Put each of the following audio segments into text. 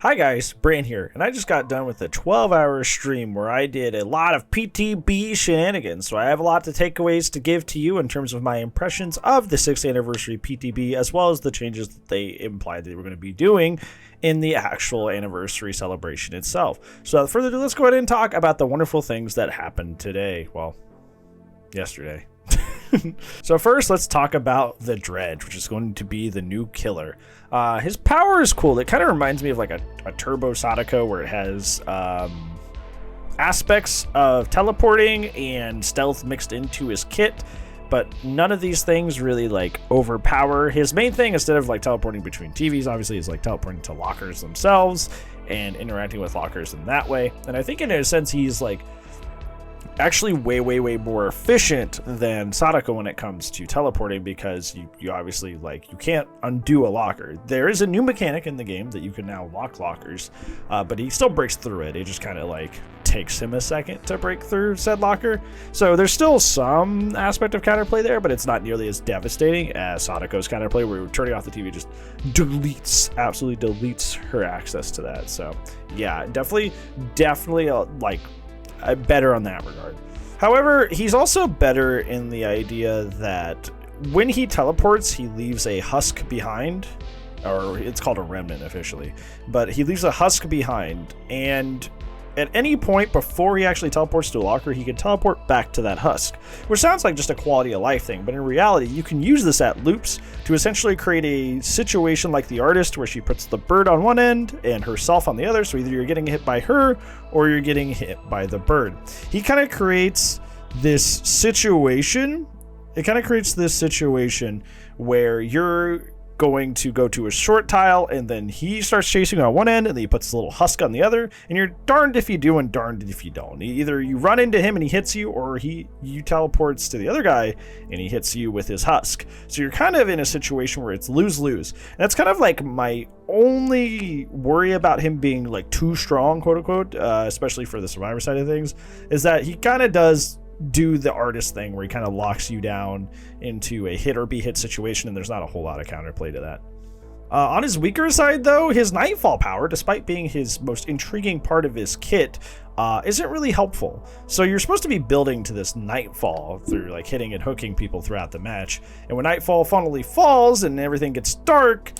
Hi guys, Bran here, and I just got done with a 12-hour stream where I did a lot of PTB shenanigans, so I have a lot of takeaways to give to you in terms of my impressions of the 6th anniversary PTB, as well as the changes that they implied they were going to be doing in the actual anniversary celebration itself. So without further ado, let's go ahead and talk about the wonderful things that happened today. Well, yesterday. So first, let's talk about the Dredge, which is going to be the new killer. His power is cool. It kind of reminds me of like a Turbo Sadako, where it has aspects of teleporting and stealth mixed into his kit, but none of these things really like overpower. His main thing, instead of like teleporting between TVs, obviously, is like teleporting to lockers themselves and interacting with lockers in that way. And I think in a sense he's like actually way more efficient than Sadako when it comes to teleporting, because you obviously like you can't undo a locker. There is a new mechanic in the game that you can now lock lockers, but he still breaks through it. It just kind of like takes him a second to break through said locker. So there's still some aspect of counterplay there, but it's not nearly as devastating as Sadako's counterplay, where turning off the TV just absolutely deletes her access to that. So yeah, definitely like better on that regard. However, he's also better in the idea that when he teleports, he leaves a husk behind, or it's called a remnant officially, but he leaves a husk behind, and at any point before he actually teleports to a locker, he can teleport back to that husk, which sounds like just a quality of life thing, but in reality, you can use this at loops to essentially create a situation like the artist, where she puts the bird on one end and herself on the other, so either you're getting hit by her or you're getting hit by the bird. He kind of creates this situation. It kind of creates this situation where you're going to go to a short tile, and then he starts chasing on one end, and then he puts a little husk on the other, and you're darned if you do and darned if you don't. Either you run into him and he hits you, or you teleports to the other guy and he hits you with his husk. So you're kind of in a situation where it's lose-lose. And that's kind of like my only worry about him being like too strong, quote unquote, especially for the survivor side of things, is that he kind of does do the artist thing where he kind of locks you down into a hit or be hit situation, and there's not a whole lot of counterplay to that. On his weaker side though, his Nightfall power, despite being his most intriguing part of his kit, isn't really helpful. So you're supposed to be building to this Nightfall through like hitting and hooking people throughout the match, and when Nightfall finally falls and everything gets dark,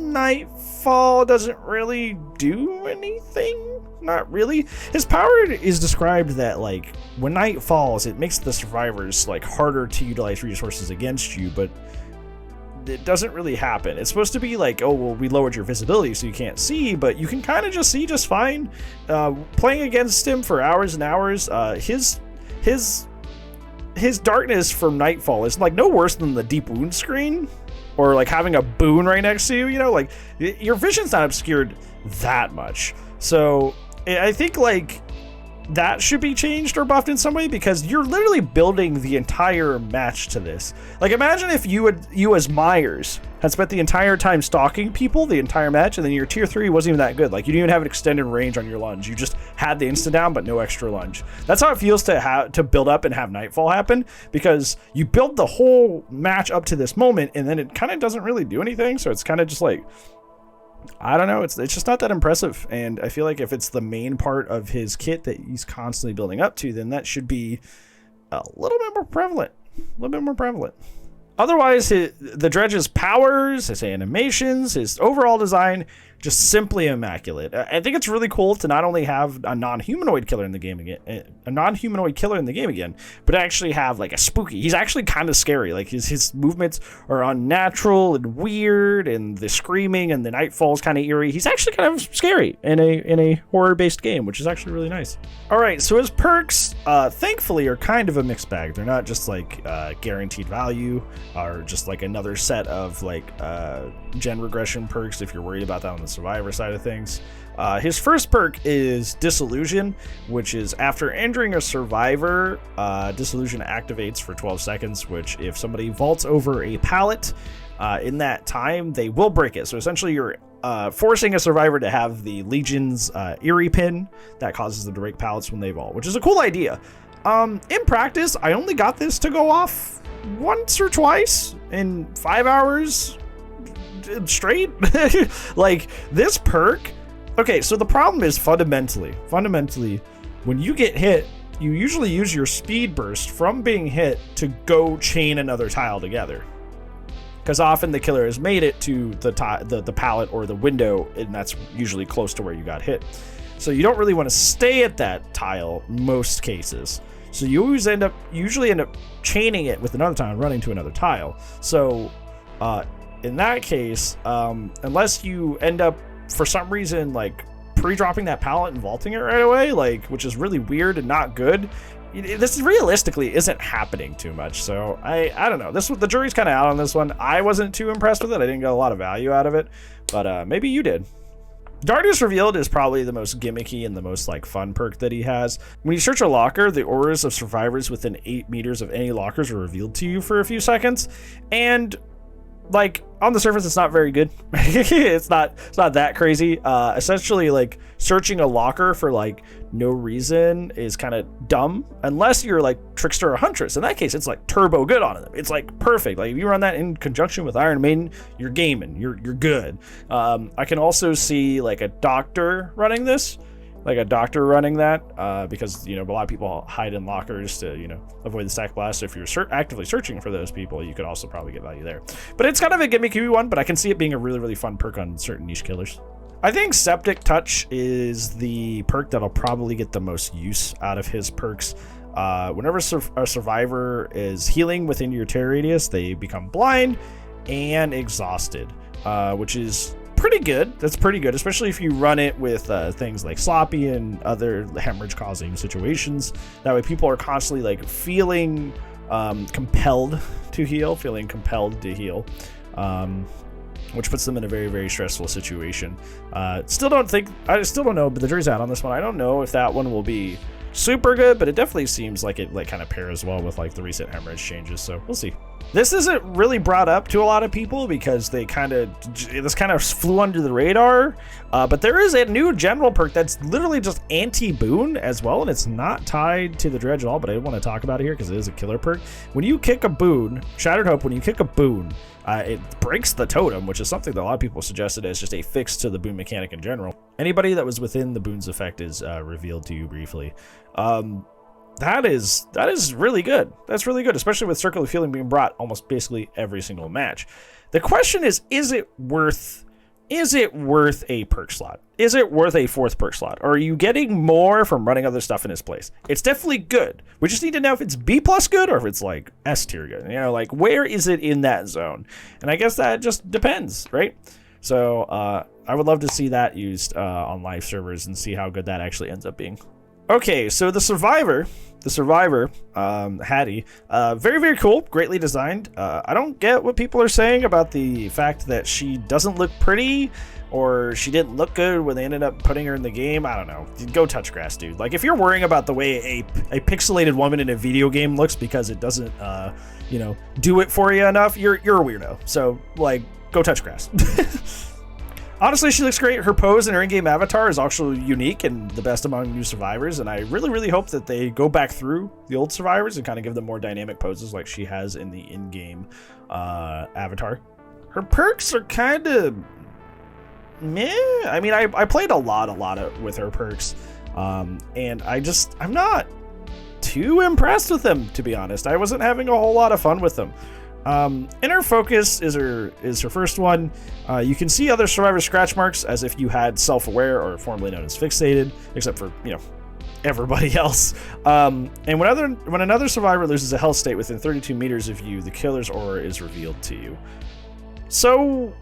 Nightfall doesn't really do anything. Not really. His power is described that like when night falls, it makes the survivors like harder to utilize resources against you, but it doesn't really happen. It's supposed to be like, oh well, we lowered your visibility so you can't see, but you can kind of just see just fine. Playing against him for hours and hours, his darkness from Nightfall is like no worse than the deep wound screen, or like having a boon right next to you, you know, like your vision's not obscured that much. So I think like that should be changed or buffed in some way, because you're literally building the entire match to this. Like imagine if you as Myers had spent the entire time stalking people the entire match, and then your tier 3 wasn't even that good. Like you didn't even have an extended range on your lunge. You just had the insta down but no extra lunge. That's how it feels to build up and have Nightfall happen, because you build the whole match up to this moment and then it kind of doesn't really do anything. So it's kind of just like, I don't know, it's just not that impressive. And I feel like if it's the main part of his kit that he's constantly building up to, then that should be a little bit more prevalent. Otherwise, the Dredge's powers, his animations, his overall design, just simply immaculate. I think it's really cool to not only have a non-humanoid killer in the game again, but actually have like a spooky. He's actually kind of scary. Like his movements are unnatural and weird, and the screaming and the Nightfall's kind of eerie. He's actually kind of scary in a horror-based game, which is actually really nice. All right, so his perks, thankfully, are kind of a mixed bag. They're not just like guaranteed value, or just like another set of like gen regression perks if you're worried about that on the survivor side of things. His first perk is Disillusion, which is after injuring a survivor, Disillusion activates for 12 seconds, which if somebody vaults over a pallet in that time, they will break it. So essentially you're forcing a survivor to have the Legion's Eerie pin that causes them to break pallets when they vault, which is a cool idea. In practice, I only got this to go off once or twice in 5 hours straight. Like, this perk, okay, so the problem is fundamentally, when you get hit, you usually use your speed burst from being hit to go chain another tile together. Because often the killer has made it to the pallet or the window, and that's usually close to where you got hit. So you don't really want to stay at that tile most cases. So you usually end up chaining it with another tile and running to another tile. So in that case, unless you end up for some reason like pre-dropping that pallet and vaulting it right away, like, which is really weird and not good, this realistically isn't happening too much. So I don't know. The jury's kind of out on this one. I wasn't too impressed with it. I didn't get a lot of value out of it, but maybe you did. Darkness Revealed is probably the most gimmicky and the most like fun perk that he has. When you search a locker, the auras of survivors within 8 meters of any lockers are revealed to you for a few seconds, and like on the surface, it's not very good. it's not that crazy. Essentially, like searching a locker for like no reason is kind of dumb, unless you're like Trickster or Huntress. In that case, it's like turbo good on them. It's like perfect. Like if you run that in conjunction with Iron Maiden, you're gaming. You're good. I can also see like a doctor running this. Because, you know, a lot of people hide in lockers to, you know, avoid the stack blast. So if you're actively searching for those people, you could also probably get value there. But it's kind of a gimmicky one, but I can see it being a really, really fun perk on certain niche killers. I think Septic Touch is the perk that'll probably get the most use out of his perks. Whenever a survivor is healing within your terror radius, they become blind and exhausted, which is pretty good. That's pretty good, especially if you run it with things like Sloppy and other hemorrhage causing situations. That way people are constantly like feeling compelled to heal, which puts them in a very, very stressful situation. I still don't know, but the jury's out on this one. I don't know if that one will be super good, but it definitely seems like it like kind of pairs well with like the recent hemorrhage changes, so we'll see. This isn't really brought up to a lot of people because this kind of flew under the radar, but there is a new general perk that's literally just anti-boon as well, and it's not tied to the dredge at all, but I want to talk about it here because it is a killer perk. When you kick a boon, Shattered Hope, it breaks the totem, which is something that a lot of people suggested as just a fix to the boon mechanic in general. Anybody that was within the boon's effect is revealed to you briefly. That is really good. That's really good, especially with Circle of Healing being brought almost basically every single match. The question is it worth a perk slot? Is it worth a 4th perk slot? Or are you getting more from running other stuff in its place? It's definitely good. We just need to know if it's B+ good or if it's like S tier good. You know, like where is it in that zone? And I guess that just depends, right? So I would love to see that used on live servers and see how good that actually ends up being. Okay, so the survivor, Hattie, very, very cool, greatly designed. I don't get what people are saying about the fact that she doesn't look pretty or she didn't look good when they ended up putting her in the game. I don't know. Go touch grass, dude. Like, if you're worrying about the way a pixelated woman in a video game looks because it doesn't, you know, do it for you enough, you're a weirdo. So, like, go touch grass. Honestly, she looks great. Her pose and her in-game avatar is also unique and the best among new survivors, and I really, really hope that they go back through the old survivors and kind of give them more dynamic poses like she has in the in-game avatar. Her perks are kind of meh. I mean, I played a lot with her perks, and I'm not too impressed with them, to be honest. I wasn't having a whole lot of fun with them. Inner Focus is her first one. You can see other survivor scratch marks as if you had self-aware, or formerly known as fixated, except for, you know, everybody else. And when another survivor loses a health state within 32 meters of you, the killer's aura is revealed to you. So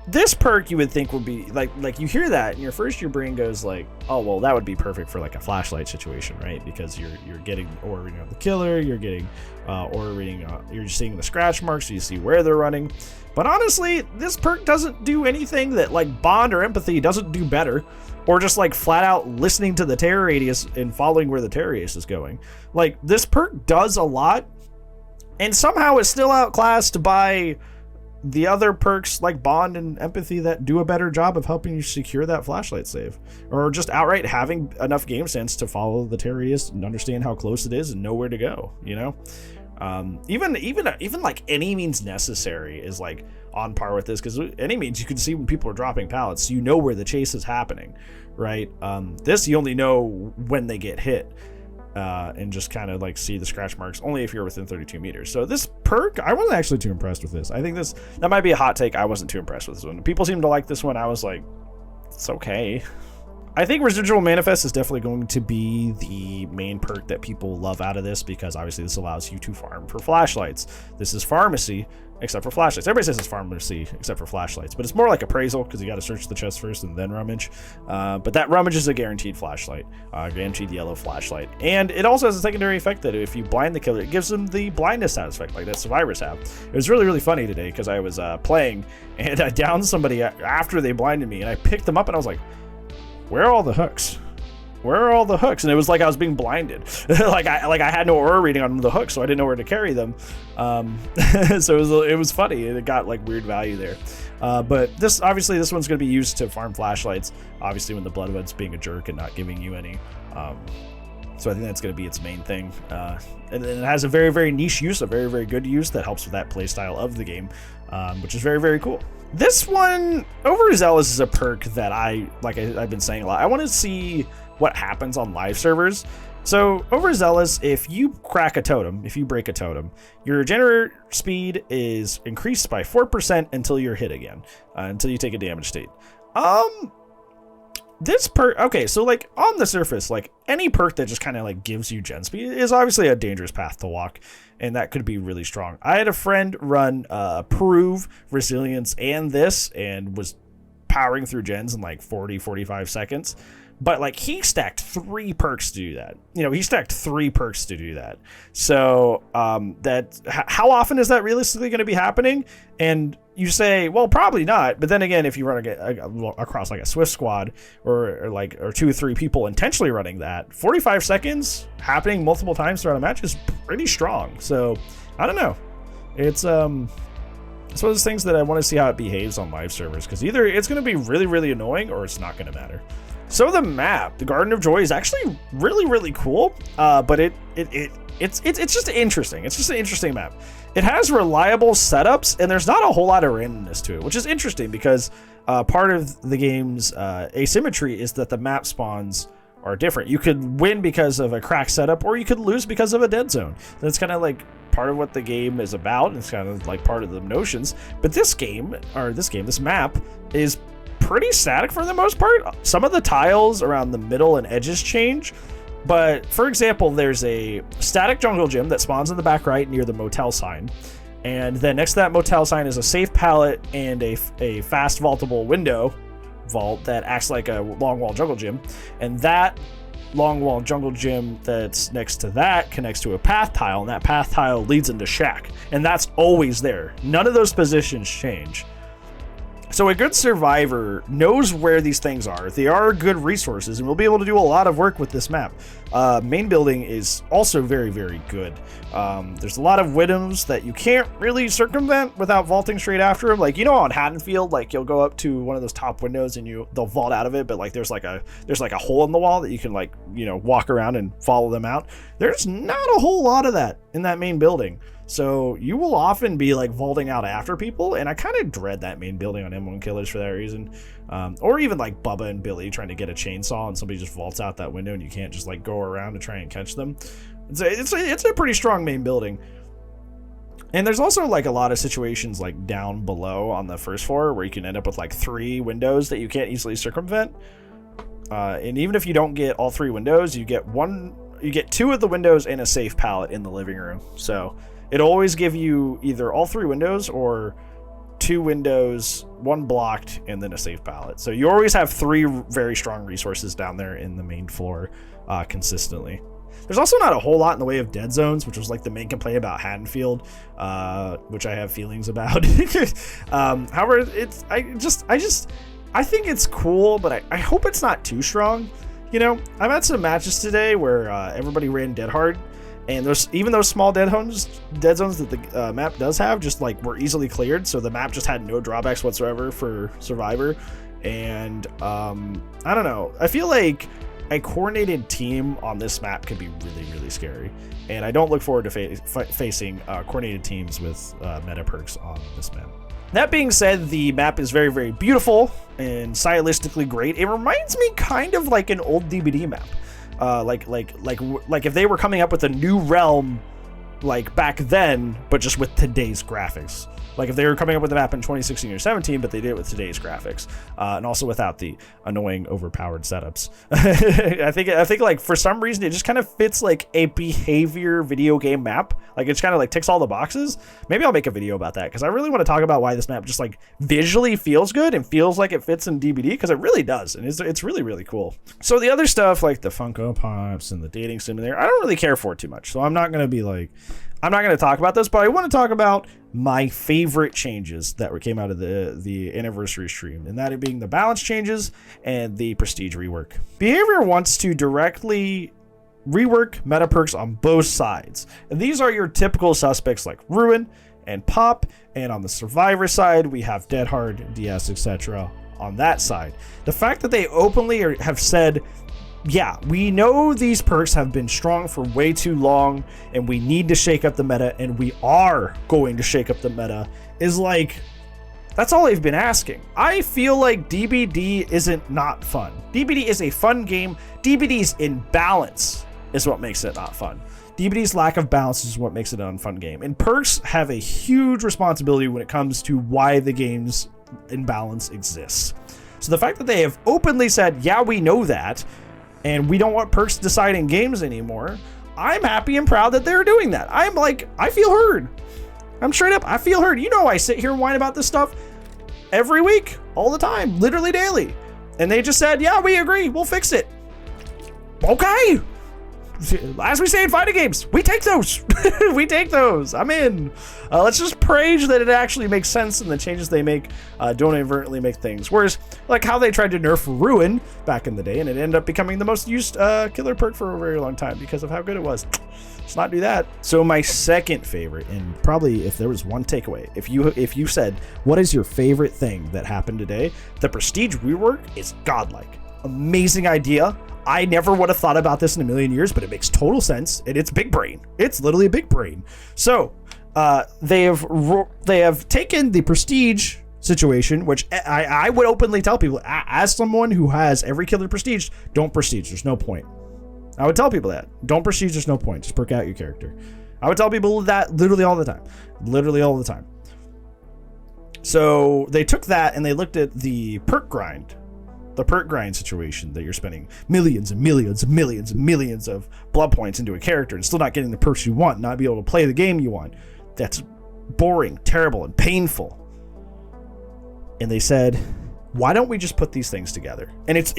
this perk you would think would be like you hear that and your brain goes like, oh well, that would be perfect for like a flashlight situation, right? Because you're getting aura reading of the killer, you're getting aura reading, you're seeing the scratch marks, so you see where they're running. But honestly, this perk doesn't do anything that like Bond or Empathy doesn't do better, or just like flat out listening to the terror radius and following where the terror radius is going. Like, this perk does a lot and somehow is still outclassed by the other perks like Bond and Empathy that do a better job of helping you secure that flashlight save, or just outright having enough game sense to follow the terror radius and understand how close it is and know where to go, you know? Even like Any Means Necessary is like on par with this, because any means you can see when people are dropping pallets, so you know where the chase is happening, right? This you only know when they get hit, and just kind of like see the scratch marks only if you're within 32 meters. So this perk, I wasn't actually too impressed with this. I think that might be a hot take. I wasn't too impressed with this one. People seem to like this one. I was like, it's okay. I think Residual Manifest is definitely going to be the main perk that people love out of this, because obviously this allows you to farm for flashlights. This is pharmacy, except for flashlights. Everybody says it's pharmacy, except for flashlights, but it's more like appraisal, because you got to search the chest first and then rummage. But that rummage is a guaranteed flashlight, guaranteed yellow flashlight. And it also has a secondary effect that if you blind the killer, it gives them the blindness sound effect, like that survivors have. It was really, really funny today, because I was playing, and I downed somebody after they blinded me, and I picked them up, and I was like, where are all the hooks? Where are all the hooks? And it was like I was being blinded. like I had no aura reading on the hooks, so I didn't know where to carry them. So it was funny. It got like weird value there. But this one's going to be used to farm flashlights. Obviously, when the Bloodwood's being a jerk and not giving you any. So I think that's going to be its main thing. And it has a very, very niche use, a very, very good use that helps with that play style of the game, which is very, very cool. This one, Overzealous, is a perk that I've been saying a lot. I want to see what happens on live servers. So Overzealous, if you crack a totem, if you break a totem, your generator speed is increased by 4% until you're hit again, until you take a damage state. This perk, okay, so like on the surface, like any perk that just kind of like gives you gen speed is obviously a dangerous path to walk, and that could be really strong. I had a friend run Prove, Resilience, and this, and was powering through gens in like 40-45 seconds. But like he stacked 3 perks to do that. He stacked 3 perks to do that. So how often is that realistically going to be happening? And you say, well, probably not. But then again, if you run across like a Swift squad or 2 or 3 people intentionally running that, 45 seconds happening multiple times throughout a match is pretty strong. So I don't know. It's one of those things that I want to see how it behaves on live servers, because either it's going to be really, really annoying or it's not going to matter. So the map, the Garden of Joy, is actually really, really cool, but it's just interesting. It's just an interesting map. It has reliable setups, and there's not a whole lot of randomness to it, which is interesting because part of the game's asymmetry is that the map spawns are different. You could win because of a cracked setup, or you could lose because of a dead zone. That's kind of like part of what the game is about. It's kind of like part of the notions. But this map is pretty static for the most part. Some of the tiles around the middle and edges change, but for example, there's a static jungle gym that spawns in the back right near the motel sign, and then next to that motel sign is a safe pallet and a fast vaultable window vault that acts like a long wall jungle gym, and that long wall jungle gym that's next to that connects to a path tile, and that path tile leads into shack, and that's always there. None of those positions change. So a good survivor knows where these things are. They are good resources, and we'll be able to do a lot of work with this map. Main building is also very, very good. There's a lot of windows that you can't really circumvent without vaulting straight after them. Like, on Haddonfield, like you'll go up to one of those top windows and they'll vault out of it, but like there's like a hole in the wall that you can walk around and follow them out. There's not a whole lot of that in that main building. So you will often be like vaulting out after people, and I kind of dread that main building on M1 killers for that reason. Or even like Bubba and Billy trying to get a chainsaw and somebody just vaults out that window and you can't just like go around to try and catch them. It's a pretty strong main building. And there's also like a lot of situations like down below on the first floor where you can end up with like 3 windows that you can't easily circumvent. And even if you don't get all 3 windows, you get 2 of the windows and a safe pallet in the living room. So it'll always give you either all 3 windows or 2 windows, 1 blocked, and then a safe pallet. So you always have 3 very strong resources down there in the main floor consistently. There's also not a whole lot in the way of dead zones, which was like the main complaint about Haddonfield, which I have feelings about. However, I think it's cool, but I hope it's not too strong. I've had some matches today where everybody ran dead hard, and even those small dead zones that the map does have just like were easily cleared, so the map just had no drawbacks whatsoever for Survivor. And I don't know, I feel like a coordinated team on this map could be really, really scary, and I don't look forward to facing coordinated teams with meta perks on this map. That being said, the map is very, very beautiful and stylistically great. It reminds me kind of like an old DBD map. Like if they were coming up with a new realm like back then, but just with today's graphics. Like if they were coming up with a map in 2016 or 17, but they did it with today's graphics, and also without the annoying, overpowered setups. I think like for some reason it just kind of fits like a behavior video game map. Like it's kind of like ticks all the boxes. Maybe I'll make a video about that because I really want to talk about why this map just like visually feels good and feels like it fits in DBD, because it really does, and it's really, really cool. So the other stuff like the Funko Pops and the dating simulator, I don't really care for too much. So I'm not going to talk about this, but I want to talk about my favorite changes that came out of the anniversary stream, and that being the balance changes and the prestige rework. Behavior wants to directly rework meta perks on both sides, and these are your typical suspects like Ruin and Pop, and on the survivor side we have Dead Hard, DS, etc. on that side. The fact that they openly have said, yeah, we know these perks have been strong for way too long and we need to shake up the meta, and we are going to shake up the meta, is like, that's all they've been asking. I feel like DBD isn't not fun. DBD is a fun game. DBD's imbalance is what makes it not fun. DBD's lack of balance is what makes it an unfun game. And perks have a huge responsibility when it comes to why the game's imbalance exists. So the fact that they have openly said, yeah, we know that, and we don't want perks deciding games anymore, I'm happy and proud that they're doing that. I'm like, I feel heard. I'm straight up, I feel heard. You know, I sit here and whine about this stuff every week, all the time, literally daily. And they just said, yeah, we agree, we'll fix it. Okay. As we say in fighting games, we take those. We take those. I'm in. Let's just praise that it actually makes sense, and the changes they make don't inadvertently make things worse. Like how they tried to nerf Ruin back in the day, and it ended up becoming the most used killer perk for a very long time because of how good it was. Let's not do that. So my second favorite, and probably if there was one takeaway, if you said, what is your favorite thing that happened today? The Prestige rework is godlike. Amazing idea. I never would have thought about this in a million years, but it makes total sense, and it's big brain. It's literally a big brain. So they have taken the Prestige situation, which I would openly tell people, as someone who has every killer Prestige, don't Prestige. There's no point. I would tell people that. Don't Prestige. There's no point. Just perk out your character. I would tell people that literally all the time. Literally all the time. So they took that and they looked at the perk grind. The perk grind situation that you're spending millions and millions and millions and millions of blood points into a character and still not getting the perks you want, not be able to play the game you want. That's boring, terrible, and painful. And they said, why don't we just put these things together? And it's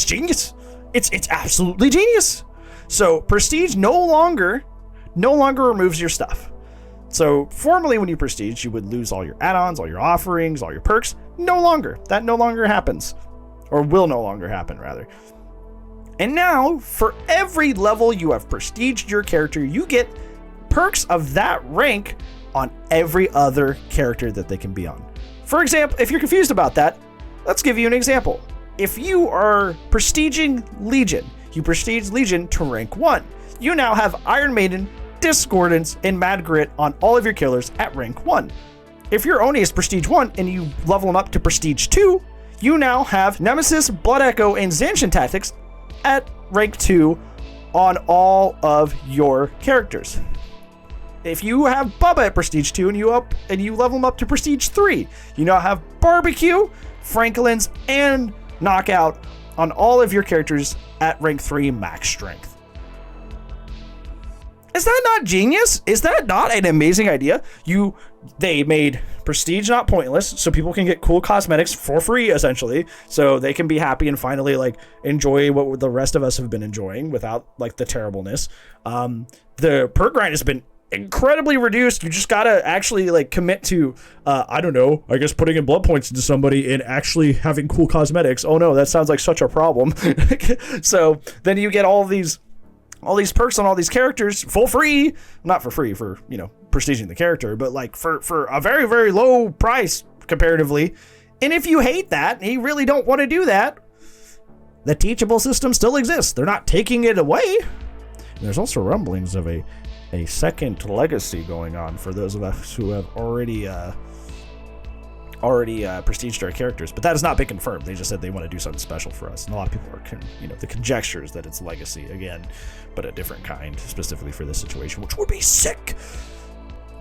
genius. It's absolutely genius. So Prestige no longer removes your stuff. So formerly when you Prestige, you would lose all your add-ons, all your offerings, all your perks. No longer. That no longer happens. Or will no longer happen, rather. And now, for every level you have Prestiged your character, you get perks of that rank on every other character that they can be on. For example, if you're confused about that, let's give you an example. If you are Prestiging Legion, you Prestige Legion to rank 1. You now have Iron Maiden, Discordance, and Mad Grit on all of your killers at rank 1. If your Oni is Prestige 1 and you level them up to Prestige 2, you now have Nemesis, Blood Echo, and Zanshin Tactics at rank 2 on all of your characters. If you have Bubba at Prestige 2 and you level them up to Prestige 3, you now have Barbecue, Franklin's, and Knockout on all of your characters at rank 3 max strength. Is that not genius? Is that not an amazing idea? They made Prestige not pointless, so people can get cool cosmetics for free, essentially, so they can be happy and finally like enjoy what the rest of us have been enjoying without like the terribleness. The perk grind has been incredibly reduced. You just gotta actually like commit to I don't know, I guess putting in blood points into somebody and actually having cool cosmetics. Oh no, that sounds like such a problem. So then you get all these perks on all these characters for free, not for free for, you know, prestiging the character, but like for a very, very low price comparatively. And if you hate that and you really don't want to do that, the teachable system still exists. They're not taking it away. And there's also rumblings of a second legacy going on for those of us who have already already prestiged our characters, but that has not been confirmed. They just said they want to do something special for us, and a lot of people are, the conjectures that it's legacy again, but a different kind, specifically for this situation, which would be sick.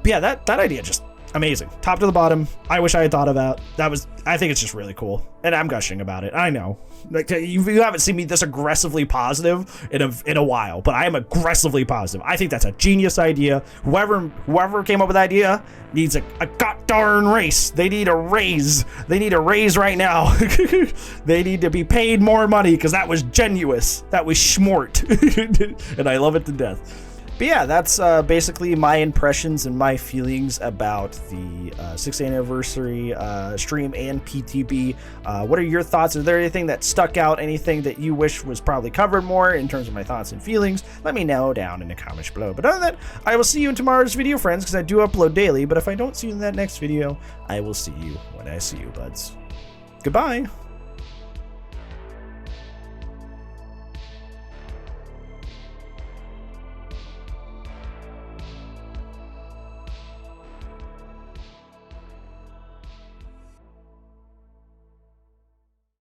But yeah, that idea just amazing, top to the bottom. I wish I had thought about that. I think it's just really cool, and I'm gushing about it. I know, like you haven't seen me this aggressively positive in a while, but I am aggressively positive. I think that's a genius idea. Whoever came up with that idea needs a god darn raise. They need a raise. They need a raise right now. They need to be paid more money because that was genuous. That was schmort, and I love it to death. But yeah, that's basically my impressions and my feelings about the 6th anniversary stream and PTB. What are your thoughts? Is there anything that stuck out? Anything that you wish was probably covered more in terms of my thoughts and feelings? Let me know down in the comments below. But other than that, I will see you in tomorrow's video, friends, because I do upload daily. But if I don't see you in that next video, I will see you when I see you, buds. Goodbye.